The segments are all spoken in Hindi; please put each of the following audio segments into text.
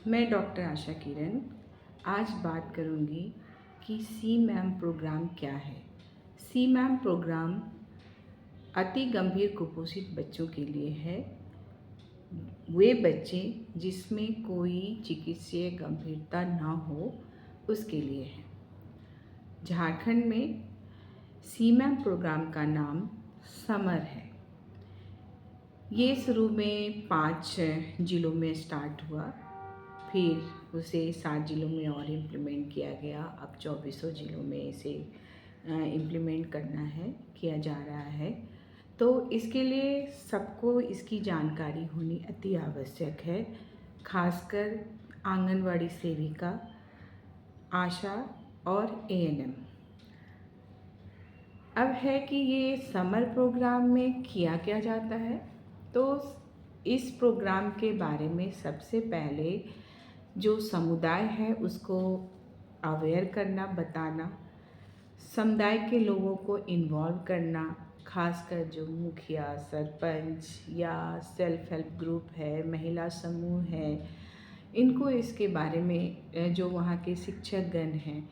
मैं डॉक्टर आशा किरण आज बात करूंगी कि सी मैम प्रोग्राम क्या है। सी मैम प्रोग्राम अति गंभीर कुपोषित बच्चों के लिए है। वे बच्चे जिसमें कोई चिकित्सीय गंभीरता ना हो उसके लिए है। झारखंड में सी मैम प्रोग्राम का नाम समर है। ये शुरू में 5 जिलों में स्टार्ट हुआ, फिर उसे 7 जिलों में और इम्प्लीमेंट किया गया। अब 2400 जिलों में इसे इम्प्लीमेंट करना है, किया जा रहा है। तो इसके लिए सबको इसकी जानकारी होनी अति आवश्यक है, खासकर आंगनवाड़ी सेविका, आशा और एएनएम। अब है कि ये समर प्रोग्राम में किया क्या जाता है। तो इस प्रोग्राम के बारे में सबसे पहले जो समुदाय है उसको अवेयर करना, बताना, समुदाय के लोगों को इन्वॉल्व करना, खासकर जो मुखिया, सरपंच या सेल्फ हेल्प ग्रुप है, महिला समूह है, इनको इसके बारे में जो वहाँ के शिक्षकगण हैं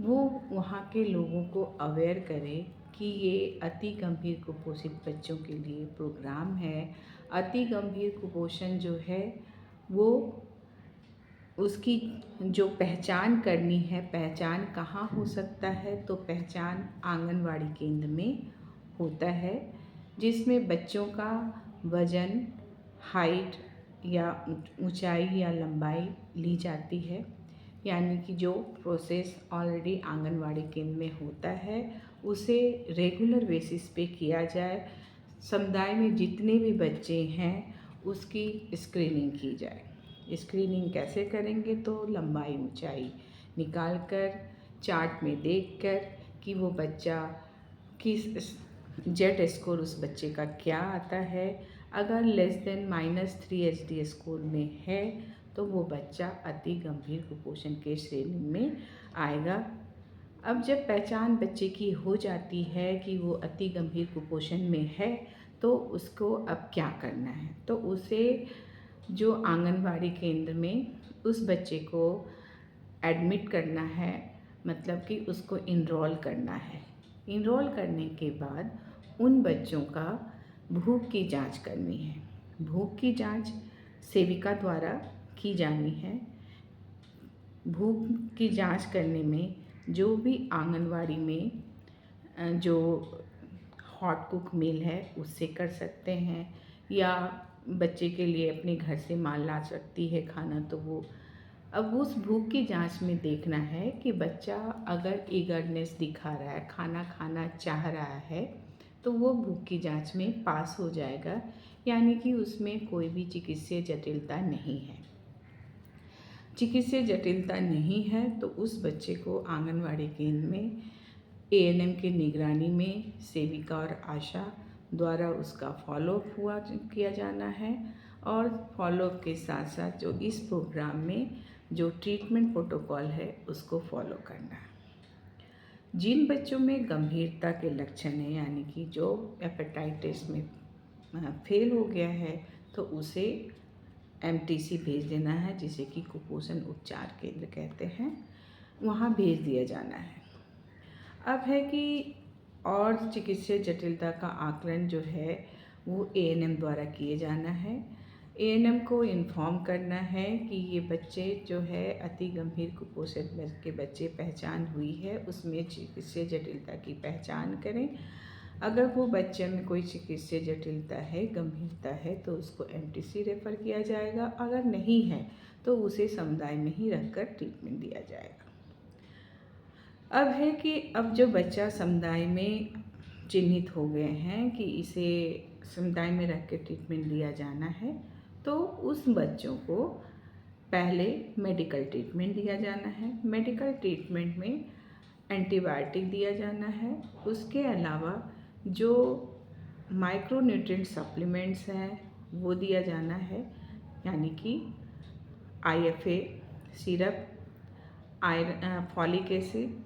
वो वहाँ के लोगों को अवेयर करें कि ये अति गंभीर कुपोषित बच्चों के लिए प्रोग्राम है। अति गंभीर कुपोषण जो है वो उसकी जो पहचान करनी है, पहचान कहाँ हो सकता है, तो पहचान आंगनवाड़ी केंद्र में होता है, जिसमें बच्चों का वज़न, हाइट या ऊंचाई या लंबाई ली जाती है। यानी कि जो प्रोसेस ऑलरेडी आंगनवाड़ी केंद्र में होता है उसे रेगुलर बेसिस पे किया जाए। समुदाय में जितने भी बच्चे हैं उसकी स्क्रीनिंग की जाए। स्क्रीनिंग कैसे करेंगे, तो लंबाई ऊंचाई निकाल कर, चार्ट में देख कर कि वो बच्चा किस जेड स्कोर उस बच्चे का क्या आता है। अगर लेस देन -3 एचडी स्कोर में है तो वो बच्चा अति गंभीर कुपोषण के श्रेणी में आएगा। अब जब पहचान बच्चे की हो जाती है कि वो अति गंभीर कुपोषण में है तो उसको अब क्या करना है, तो उसे जो आंगनबाड़ी केंद्र में उस बच्चे को एडमिट करना है, मतलब कि उसको इनरोल करना है। इनरोल करने के बाद उन बच्चों का भूख की जांच करनी है। भूख की जांच सेविका द्वारा की जानी है। भूख की जांच करने में जो भी आंगनवाड़ी में जो हॉट कुक मील है उससे कर सकते हैं, या बच्चे के लिए अपने घर से माल ला सकती है खाना। तो वो अब उस भूख की जांच में देखना है कि बच्चा अगर ईगरनेस दिखा रहा है, खाना खाना चाह रहा है, तो वो भूख की जांच में पास हो जाएगा, यानी कि उसमें कोई भी चिकित्सीय जटिलता नहीं है। चिकित्सीय जटिलता नहीं है तो उस बच्चे को आंगनवाड़ी केंद्र में एएनएम की निगरानी में सेविका और आशा द्वारा उसका फॉलोअप किया जाना है। और फॉलोअप के साथ साथ जो इस प्रोग्राम में जो ट्रीटमेंट प्रोटोकॉल है उसको फॉलो करना है। जिन बच्चों में गंभीरता के लक्षण हैं, यानी कि जो हेपेटाइटिस में फेल हो गया है, तो उसे एमटीसी भेज देना है, जिसे कि कुपोषण उपचार केंद्र कहते हैं, वहाँ भेज दिया जाना है। अब है कि और चिकित्सीय जटिलता का आकलन जो है वो एएनएम द्वारा किए जाना है। एएनएम को इन्फॉर्म करना है कि ये बच्चे जो है अति गंभीर कुपोषित के बच्चे पहचान हुई है, उसमें चिकित्सीय जटिलता की पहचान करें। अगर वो बच्चे में कोई चिकित्सीय जटिलता है, गंभीरता है, तो उसको एमटीसी रेफ़र किया जाएगा। अगर नहीं है तो उसे समुदाय में ही रखकर ट्रीटमेंट दिया जाएगा। अब है कि अब जो बच्चा समुदाय में चिन्हित हो गए हैं कि इसे समुदाय में रख के ट्रीटमेंट दिया जाना है, तो उस बच्चों को पहले मेडिकल ट्रीटमेंट दिया जाना है। मेडिकल ट्रीटमेंट में एंटीबायोटिक दिया जाना है। उसके अलावा जो माइक्रोन्यूट्रिएंट सप्लीमेंट्स हैं वो दिया जाना है, यानी कि IFA syrup, iron, folic acid,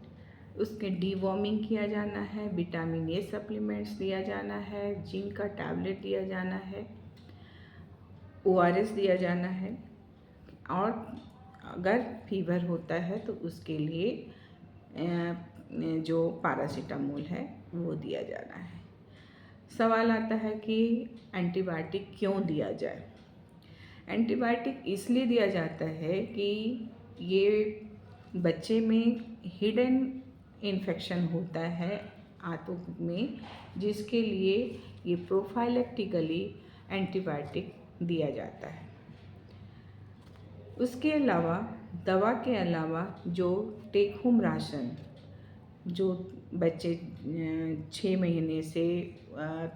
उसके डीवॉर्मिंग किया जाना है, विटामिन ए सप्लीमेंट्स दिया जाना है, जिंक का टैबलेट दिया जाना है, ओआरएस दिया जाना है। और अगर फीवर होता है तो उसके लिए जो पैरासीटामोल है वो दिया जाना है। सवाल आता है कि एंटीबायोटिक क्यों दिया जाए। एंटीबायोटिक इसलिए दिया जाता है कि ये बच्चे में हिडन इन्फेक्शन होता है आंतों में, जिसके लिए ये प्रोफाइलेक्टिकली एंटीबायोटिक दिया जाता है। उसके अलावा दवा के अलावा जो टेक होम राशन जो बच्चे 6 महीने से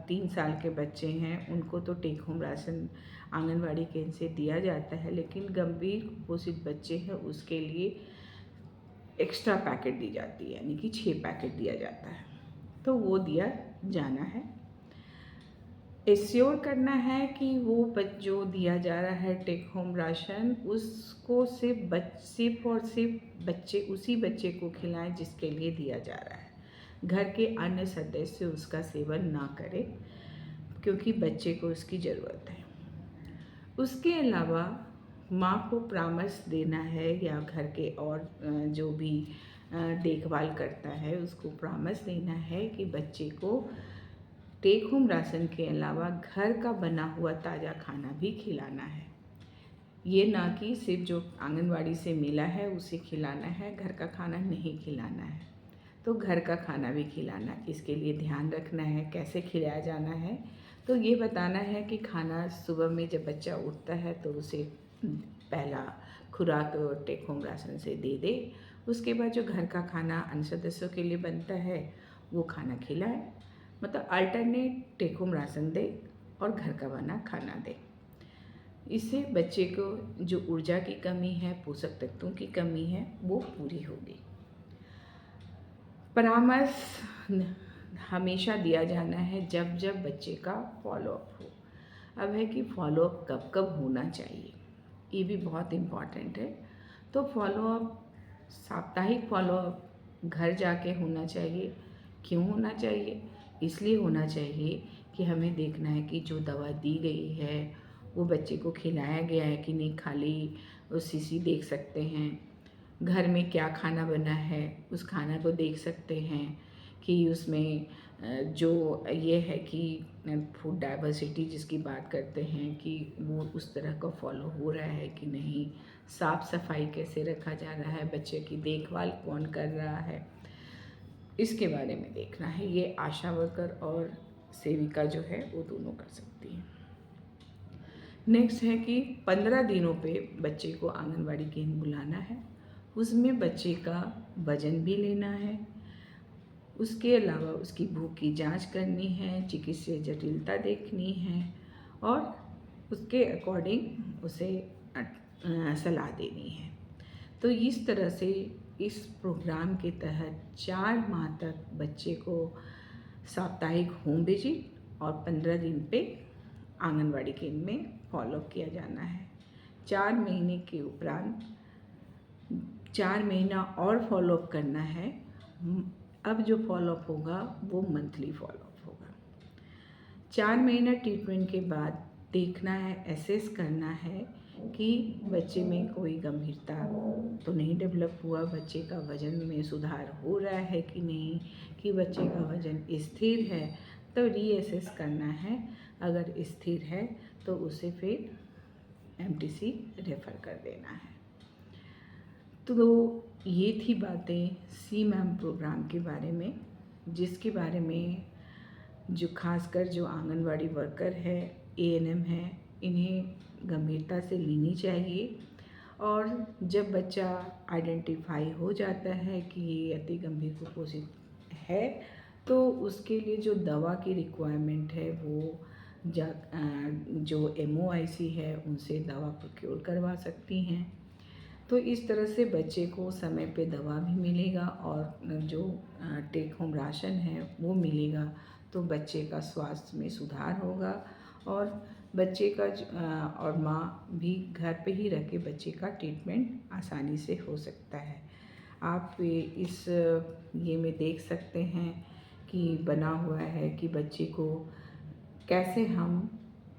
3 साल के बच्चे हैं उनको तो टेक होम राशन आंगनवाड़ी केंद्र से दिया जाता है, लेकिन गंभीर कुपोषित बच्चे हैं उसके लिए एक्स्ट्रा पैकेट दी जाती है, यानी कि 6 पैकेट दिया जाता है, तो वो दिया जाना है। एश्योर करना है कि वो जो दिया जा रहा है टेक होम राशन उसको सिर्फ और सिर्फ उसी बच्चे को खिलाएं जिसके लिए दिया जा रहा है। घर के अन्य सदस्य उसका सेवन ना करें क्योंकि बच्चे को उसकी ज़रूरत है। उसके अलावा माँ को परामर्श देना है या घर के और जो भी देखभाल करता है उसको परामर्श देना है कि बच्चे को टेक होम राशन के अलावा घर का बना हुआ ताज़ा खाना भी खिलाना है। ये ना कि सिर्फ जो आंगनवाड़ी से मिला है उसे खिलाना है, घर का खाना नहीं खिलाना है। तो घर का खाना भी खिलाना, इसके लिए ध्यान रखना है कैसे खिलाया जाना है। तो ये बताना है कि खाना सुबह में जब बच्चा उठता है तो उसे पहला खुराक टेक होम राशन से दे दे। उसके बाद जो घर का खाना अन्य सदस्यों के लिए बनता है वो खाना खिलाए, मतलब अल्टरनेट टेक होम राशन दे और घर का बना खाना दे। इससे बच्चे को जो ऊर्जा की कमी है, पोषक तत्वों की कमी है, वो पूरी होगी। परामर्श हमेशा दिया जाना है जब जब बच्चे का फॉलोअप हो। अब है कि फॉलोअप कब कब होना चाहिए, ये भी बहुत इम्पॉर्टेंट है। तो फॉलोअप, साप्ताहिक फॉलोअप घर जाके होना चाहिए। क्यों होना चाहिए? इसलिए होना चाहिए कि हमें देखना है कि जो दवा दी गई है वो बच्चे को खिलाया गया है कि नहीं। खाली सीसी देख सकते हैं, घर में क्या खाना बना है उस खाना को देख सकते हैं कि उसमें जो ये है कि फूड डाइवर्सिटी जिसकी बात करते हैं कि वो उस तरह का फॉलो हो रहा है कि नहीं। साफ़ सफाई कैसे रखा जा रहा है, बच्चे की देखभाल कौन कर रहा है, इसके बारे में देखना है। ये आशा वर्कर और सेविका जो है वो दोनों कर सकती हैं। नेक्स्ट है कि 15 दिनों पे बच्चे को आंगनवाड़ी केंद्र बुलाना है। उसमें बच्चे का वज़न भी लेना है। उसके अलावा उसकी भूख की जांच करनी है, चिकित्सीय जटिलता देखनी है और उसके अकॉर्डिंग उसे सलाह देनी है। तो इस तरह से इस प्रोग्राम के तहत 4 माह तक बच्चे को साप्ताहिक होम विजिट और 15 दिन पे आंगनवाड़ी केंद्र में फॉलोअप किया जाना है। 4 महीने के उपरांत 4 महीना और फॉलोअप करना है। अब जो फॉलोअप होगा वो मंथली फॉलोअप होगा। 4 महीना ट्रीटमेंट के बाद देखना है, एसेस करना है कि बच्चे में कोई गंभीरता तो नहीं डेवलप हुआ, बच्चे का वज़न में सुधार हो रहा है कि नहीं, कि बच्चे का वज़न स्थिर है, तो रीअसेस करना है। अगर स्थिर है तो उसे फिर एमटीसी रेफ़र कर देना है। तो ये थी बातें CMAM प्रोग्राम के बारे में, जिसके बारे में जो खासकर जो आंगनवाड़ी वर्कर है, ANM है, इन्हें गंभीरता से लेनी चाहिए। और जब बच्चा आइडेंटिफाई हो जाता है कि ये अति गंभीर कुपोषित है तो उसके लिए जो दवा की रिक्वायरमेंट है वो जो MOIC है उनसे दवा प्रोक्योर करवा सकती हैं। तो इस तरह से बच्चे को समय पे दवा भी मिलेगा और जो टेक होम राशन है वो मिलेगा, तो बच्चे का स्वास्थ्य में सुधार होगा और बच्चे का और माँ भी घर पे ही रह के बच्चे का ट्रीटमेंट आसानी से हो सकता है। आप इस ये में देख सकते हैं कि बना हुआ है कि बच्चे को कैसे हम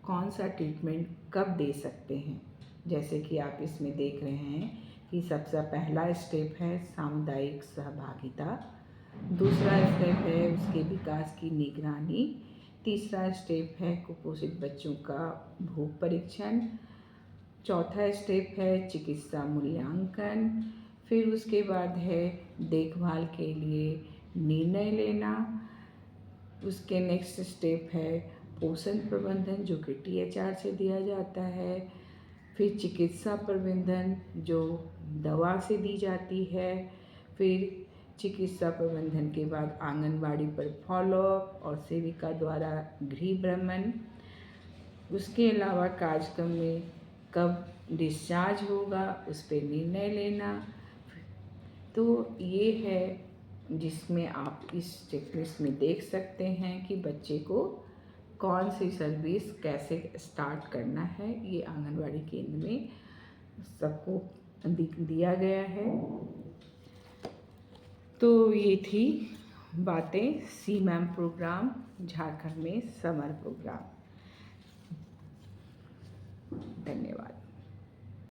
कौन सा ट्रीटमेंट कब दे सकते हैं। जैसे कि आप इसमें देख रहे हैं कि सबसे पहला स्टेप है सामुदायिक सहभागिता, दूसरा स्टेप है उसके विकास की निगरानी, तीसरा स्टेप है कुपोषित बच्चों का भूख परीक्षण, चौथा स्टेप है चिकित्सा मूल्यांकन, फिर उसके बाद है देखभाल के लिए निर्णय लेना, उसके नेक्स्ट स्टेप है पोषण प्रबंधन जो कि THR से दिया जाता है, फिर चिकित्सा प्रबंधन जो दवा से दी जाती है, फिर चिकित्सा प्रबंधन के बाद आंगनबाड़ी पर फॉलोअप और सेविका द्वारा गृह भ्रमण, उसके अलावा कार्यक्रम में कब डिस्चार्ज होगा उस पर निर्णय लेना। तो ये है जिसमें आप इस चेकलिस्ट में देख सकते हैं कि बच्चे को कौन सी सर्विस कैसे स्टार्ट करना है, ये आंगनबाड़ी केंद्र में सबको दिया गया है। तो ये थी बातें CMAM प्रोग्राम, झारखंड में समर प्रोग्राम। धन्यवाद।